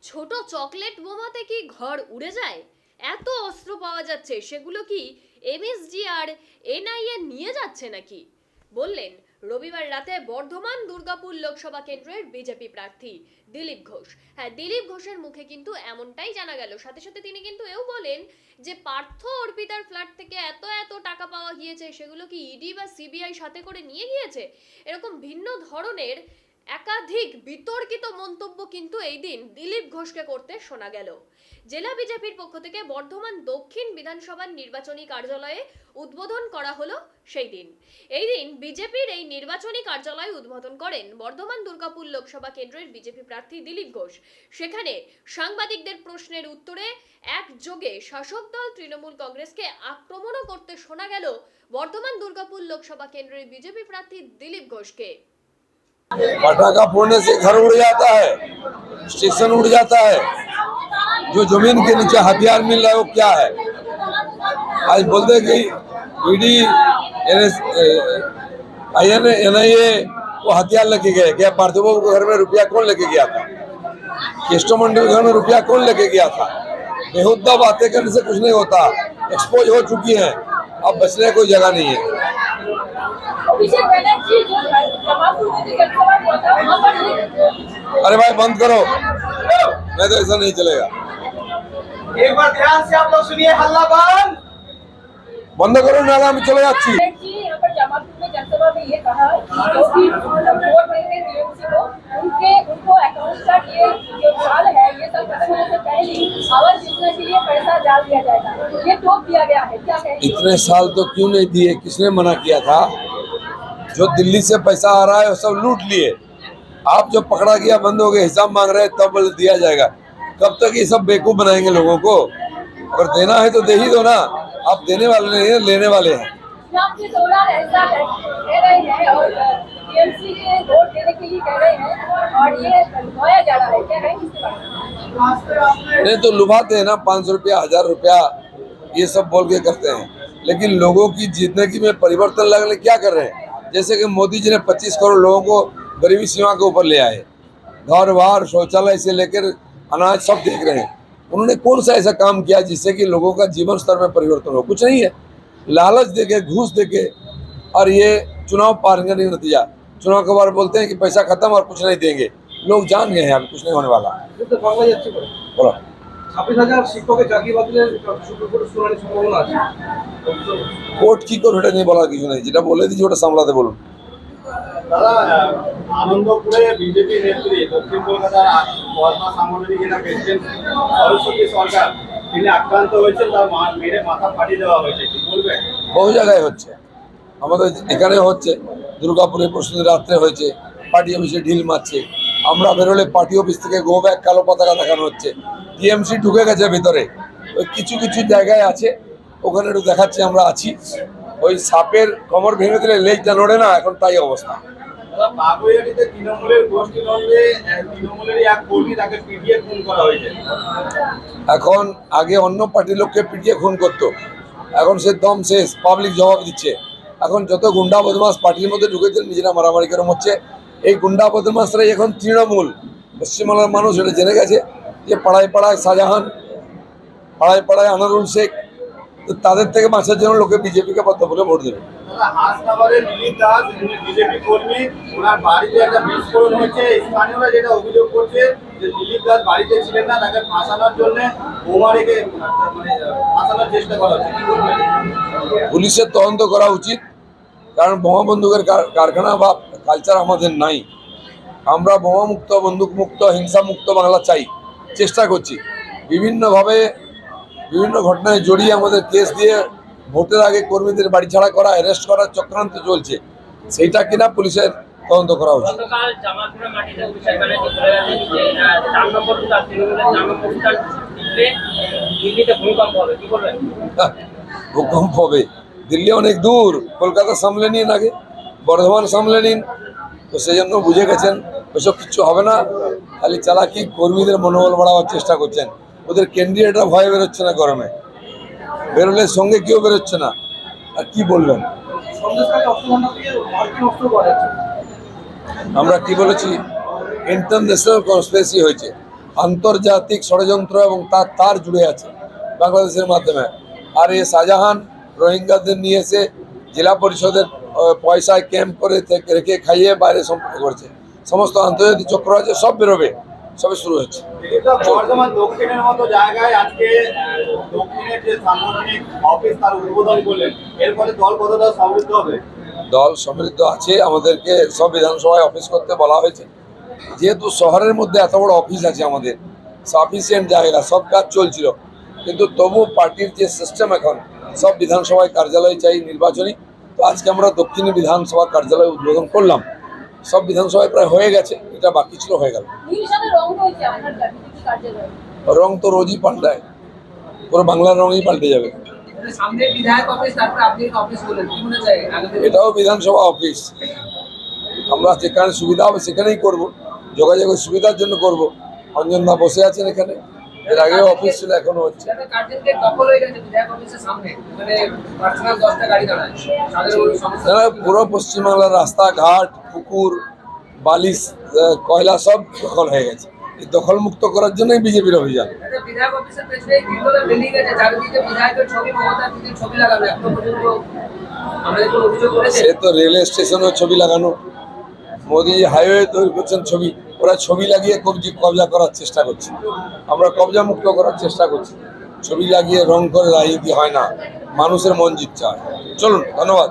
ছোট চকলেট বোমাতে কি ঘর উড়ে যায়? এত অস্ত্র পাওয়া যাচ্ছে, সেগুলো কি এমএসজি আর এনআইএ নিয়ে যাচ্ছে নাকি? বললেন রবিবার রাতে বর্ধমান দুর্গাপুর লোকসভা কেন্দ্রের বিজেপি প্রার্থী দিলীপ ঘোষ। হ্যাঁ, দিলীপ ঘোষের মুখে কিন্তু এমনটাই জানা গেল। সাথে সাথে তিনি কিন্তু এও বলেন যে পার্থ অর্পিতার ফ্ল্যাট থেকে এত এত টাকা পাওয়া গিয়েছে, সেগুলো কি ইডি বা সিবিআই সাথে করে নিয়ে গিয়েছে? এরকম ভিন্ন ধরনের একাধিক বিতর্কিত মন্তব্য কিন্তু এই দিন দিলীপ ঘোষকে করতে শোনা গেল। জেলা বিজেপির পক্ষ থেকে বর্ধমান দক্ষিণ বিধানসভার নির্বাচনী কার্যালয়ে উদ্বোধন করা হলো সেই দিন। এই দিন বিজেপির এই নির্বাচনী কার্যালয় উদ্বোধন করেন বর্ধমান দুর্গাপুর লোকসভা কেন্দ্রের বিজেপি প্রার্থী দিলীপ ঘোষ। সেখানে সাংবাদিকদের প্রশ্নের উত্তরে একযোগে শাসক দল তৃণমূল কংগ্রেসকে আক্রমণও করতে শোনা গেল বর্ধমান দুর্গাপুর লোকসভা কেন্দ্রের বিজেপি প্রার্থী দিলীপ ঘোষকে। पटाखा फोड़ने से घर उड़ जाता है, स्टेशन उड़ जाता है। जो जमीन के नीचे हथियार मिल रहा है वो क्या है? आज बोलते कि ईडी एनआईए वो हथियार लेके गए। क्या पार्थिव बाबू के घर में रुपया कौन लेके गया था? केस्टो मंडी के घर में रुपया कौन लेके गया था? बेहुदा बातें करने से कुछ नहीं होता। एक्सपोज हो चुकी है, अब बचने कोई जगह नहीं है। अरे भाई बंद करो, नहीं तो ऐसा नहीं चलेगा। एक बार ध्यान से आप लोग सुनिए, हल्ला बंद करो, नाला में चले जाती। यहाँ पर जमालपुर में जनसभा में ये कहा कि जो भी वोट देंगे टीएमसी को, उनको अकाउंट का ये जो जाल है ये सब खत्म होने से पहले आवाज जीतने के लिए पैसा डाल दिया जाएगा, ये टोक दिया गया है। क्या कहेंगे? इतने साल तो क्यों नहीं दिए? किसने मना किया था? जो दिल्ली से पैसा आ रहा है वो सब लूट लिए। आप जब पकड़ा गया, बंद हो गया, हिसाब मांग रहे हैं, तब दिया जाएगा। कब तक ये सब बेवकूफ बनाएंगे लोगों को? अगर देना है तो दे ही दो ना। आप देने वाले नहीं है, लेने वाले हैं। आपके दौरान ऐसा कह रहे हैं और टीएमसी के वोट देने के लिए कह रहे हैं और ये लुभाया जा रहा है, क्या कहेंगे इसके बारे में? नहीं तो लुभाते हैं ना, 500 रुपया, 1000 रुपया, ये सब बोल के करते हैं। लेकिन लोगों की जिंदगी में परिवर्तन लाने क्या कर रहे हैं? जैसे कि मोदी जी ने 25 करोड़ लोगों को गरीबी सीमा के ऊपर ले आए, घर बार शौचालय से लेकर अनाज सब देख रहे हैं। उन्होंने कौन सा ऐसा काम किया जिससे कि लोगों का जीवन स्तर में परिवर्तन हो? कुछ नहीं है। लालच देके, घूस देके, और ये चुनाव पार का नहीं नतीजा। चुनाव के बाद बोलते हैं कि पैसा खत्म और कुछ नहीं देंगे। लोग जान गए हैं अभी कुछ नहीं होने वाला। बोलो। 26,000 শিক্ষকের চাকরি বাতিলের সুপ্রিম কোর্টে শুনানি সম্ভাবনা আছে। কোর্ট কি করে ওটা নিয়ে বলার কিছু নেই, যেটা বলে দিচ্ছি ওটা সামলাতে বলুন। দাদা, আনন্দপুরে বিজেপি নেত্রী দক্ষিণ কলকাতার বর্মা সাংগঠনিক জেলা প্রেসিডেন্ট সরস্বতী সরকার তিনি আক্রান্ত হয়েছেন, তার মেরে মাথা ফাটিয়ে দেওয়া হয়েছে, কি বলবেন? বহু জায়গায় হচ্ছে, আমাদের এখানে হচ্ছে, দুর্গাপুরে পরশু রাত্রে হয়েছে, পার্টি অফিসে ঢিল মারছে। আমরা বেরোলে পার্টি অফিস থেকে গো ব্যাগ, কালো পতাকা দেখানো হচ্ছে। টিএমসি ঢুকে গেছে ভিতরে, ওই কিছু কিছু জায়গায় আছে, ওখানে একটু দেখাচ্ছে আমরা আছি। ওই সাপের কোমর ভেঙে দিলে লেজটা নড়ে না, এখন তাই অবস্থা। বাগুইয়াটিতে তৃণমূলের গোষ্ঠীদ্বন্দ্বে তৃণমূলের এক কর্মী তাকে পিটিয়ে খুন করা হয়েছে। এখন আগে অন্য পার্টির লোককে পিটিয়ে খুন করতো, এখন সে দম শেষ, পাবলিক জবাব দিচ্ছে। এখন যত গুন্ডা বদমাস পার্টির মধ্যে ঢুকেছে, নিজেরা মারামারি করে হচ্ছে। এই গুন্ডা বদমাসরাই এখন তৃণমূল। পশ্চিমবাংলার মানুষ এটা জেনে গেছে যে পাড়ায় পাড়ায় শাহজাহান, পাড়ায় পাড়ায় আনারুল শেখ, তো তাদের থেকে বাঁচার জন্য লোকে বিজেপিকে বদ্ধ বলে ভোট দেবে। হাসনাবাদের দিলীপ দাস বিজেপি কর্মী, ওনার বাড়িতে একটা বিস্ফোরণ হয়েছে। স্থানীয়রা যেটা অভিযোগ করছে যে দিলীপ দাস বাড়িতে ছিলেন না, তাকে ফাঁসানোর জন্য বোমা রেখে ফাঁসানোর চেষ্টা করা হচ্ছে, কি বলবেন? পুলিশের তদন্ত করা উচিত, কারণ বোমা বন্দুকের কারখানা বা কালচার আমাদের নাই। আমরা বোমা মুক্ত, বন্দুক মুক্ত, হিংসা মুক্ত বাংলা চাই, চেষ্টা করছি। বিভিন্নভাবে বিভিন্ন ঘটনায় জড়িয়ে আমাদের কেস দিয়ে ভোটের আগে কর্মীদের বাড়ি ছাড়া করা, অ্যারেস্ট করার চক্রান্ত চলছে। সেইটা কিনা পুলিশের তদন্ত করা উচিত। ভূকম্প হবে, দিল্লি অনেক দূর, কলকাতা সামলে নিন, আগে বর্ধমান সামলে নিন। তো সেই জন্য বুঝে গেছেন ওইসব কিচ্ছু হবে না, খালি চালাকি কর্মীদের মনোবল বাড়াবার চেষ্টা করছেন। ওদের ক্যান্ডিডেটরা ভয়ে বেরোচ্ছে না, গরমে বেরোলে সঙ্গে কেউ বেরোচ্ছে না। আর কি বলবেন? আমরা কি বলেছি? ইন্টারন্যাশনাল কনস্পিরেসি হয়েছে, আন্তর্জাতিক ষড়যন্ত্র এবং তার জুড়ে আছে বাংলাদেশের মাধ্যমে। আর এই শাহজাহান রোহিঙ্গাদের নিয়ে এসে জেলা পরিষদের পয়সায় ক্যাম্প করে রেখে খাইয়ে বাইরে সম্পর্ক করছে। সমস্ত আন্তর্জাতিক চক্র আছে, সব বেরোবে, সবে শুরু হচ্ছে। কিন্তু বর্ধমান দক্ষিণের মতো জায়গায় আজকে দক্ষিণের যে সাংগঠনিক অফিস তার উদ্বোধন করলেন, এর ফলে দল কতটা সমৃদ্ধ হবে? দল সমৃদ্ধ আছে। আমাদেরকে সব বিধানসভায় অফিস করতে বলা হয়েছে। যেহেতু শহরের মধ্যে এত বড় অফিস আছে, আমাদের সাফিসিয়েন্ট জায়গা, সব কাজ চলছিল, কিন্তু তবু পার্টির যে সিস্টেম এখন সব বিধানসভায় কার্যালয় চাই নির্বাচনী। তো আজকে আমরা দক্ষিণী বিধানসভা কার্যালয় উদ্বোধন করলাম। সব বিধানসভায় প্রায় হয়ে গেছে, এটা বাকি ছিল, হয়ে গেল। নীল সাদা রং হয়েছে আপনার বিজেপি কার্যালয়। রং তো রোজই পাল্টায়, পুরো বাংলার রঙই পাল্টে যাবে। সামনে বিধায়ক অফিস, তারপর আপনি অফিস বলেন, কি মনে চাই আগামী এটাও বিধানসভা অফিস। আমরা যেখানে সুবিধা হবে সেখানেই করব, যোগাযোগের সুবিধার জন্য করব। অঞ্জনদা বসে আছেন এখানে, এর আগেও অফিস ছিল, এখনো হচ্ছে। কার্যালয় দখল হয়ে গেছে বিধায়ক অফিসের সামনে, মানে পার্সোনাল 10টা গাড়ি দাঁড়ায়, তাদের সমস্যা। না, পুরো পশ্চিমবাংলার রাস্তাঘাট, পুকুর, বালিশ, কয়লা সব দখল হয়ে গেছে। এই দখল মুক্ত করার জন্যই বিজেপির অভিযান। একটা বিধায়ক অফিসের পেছনে তিনতলা বিল্ডিং আছে, চারিদিকে বিধায়কের ছবি, মমতার দিদির ছবি লাগানো, এখনো পর্যন্ত আমাদের কোনো অভিযোগ করেছে? সে তো রেল স্টেশনেও ছবি লাগানো, মোদি হাইওয়ে তৈরি করছেন ছবি, ওরা ছবি লাগিয়ে কবজা করার চেষ্টা করছে। আমরা কবজা মুক্ত করার চেষ্টা করছি। ছবি লাগিয়ে রং করে রাজনীতি হয় না, মানুষের মন জিততে হয়। চলুন, ধন্যবাদ।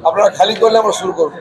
আপনারা খালি করলে আমরা শুরু করবো।